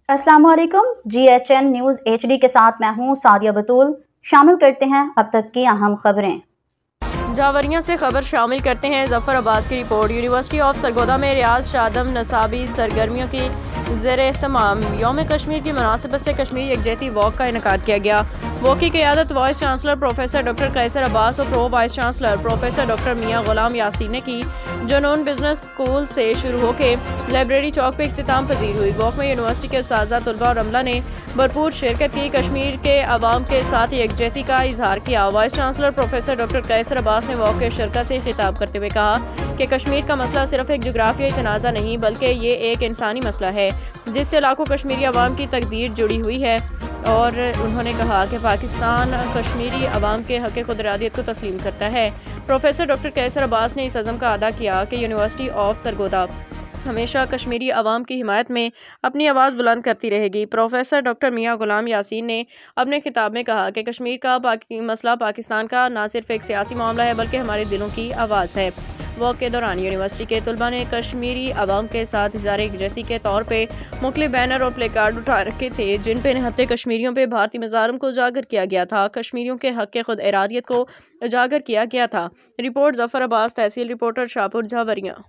अस्सलाम वालेकुम। GHN news HD के साथ मैं हूँ सादिया बतूल। शामिल करते हैं अब तक की अहम खबरें। जावरिया से खबर शामिल करते हैं जफर अब्बास की रिपोर्ट। यूनिवर्सिटी ऑफ सरगोदा में रियाज शादम नसाबी सरगर्मियों की ज़ेर एहतमाम यौम कश्मीर की मुनासिबत से कश्मीर यकजहती वॉक का इनकाद किया गया। वॉक की क़यादत वाइस चांसलर प्रोफेसर डॉक्टर कैसर अब्बास और pro vice chancellor professor doctor मियाँ गुलाम यासीन ने की, जो नॉन बिजनेस स्कूल से शुरू होकर लाइब्रेरी चौक पर इख्तिताम पजीर हुई। वॉक में यूनिवर्सिटी के उस्ताज़ा, तलबा और अमला ने भरपूर शिरकत की। कश्मीर के अवाम के साथ यकजहती का इजहार किया। वाइस चांसलर प्रोफेसर डॉक्टर कैसर अब्बास ने वॉक के शरका से खिताब करते हुए कहा कि कश्मीर का मसला सिर्फ एक जोग्राफियाई तनाज़ा नहीं बल्कि ये एक इंसानी मसला है जिससे लाखों कश्मीरी अवाम की तकदीर जुड़ी हुई है। और उन्होंने कहा कि पाकिस्तान कश्मीरी अवाम के हक़ खुद इरादियत को तस्लीम करता है। प्रोफेसर डॉक्टर कैसर अब्बास ने इस अज़म का अदा किया कि यूनिवर्सिटी ऑफ सरगोदा हमेशा कश्मीरी अवाम की हिमायत में अपनी आवाज़ बुलंद करती रहेगी। प्रोफेसर डॉक्टर मियाँ गुलाम यासीन ने अपने खिताब में कहा कि कश्मीर का मसला पाकिस्तान का ना सिर्फ एक सियासी मामला है बल्कि हमारे दिलों की आवाज़ है। वॉक के दौरान यूनिवर्सिटी के तलबा ने कश्मीरी अवाम के साथ इज़हार यकजहती के तौर पे मुख्तलिफ बैनर और प्ले कार्ड उठा रखे थे, जिन पे निहत्थे कश्मीरियों पे भारतीय मज़ालिम को उजागर किया गया था। कश्मीरियों के हक़ खुद इरादियत को उजागर किया गया था। रिपोर्ट जफर अब्बास, तहसील रिपोर्टर, शाहपुर, जावरिया।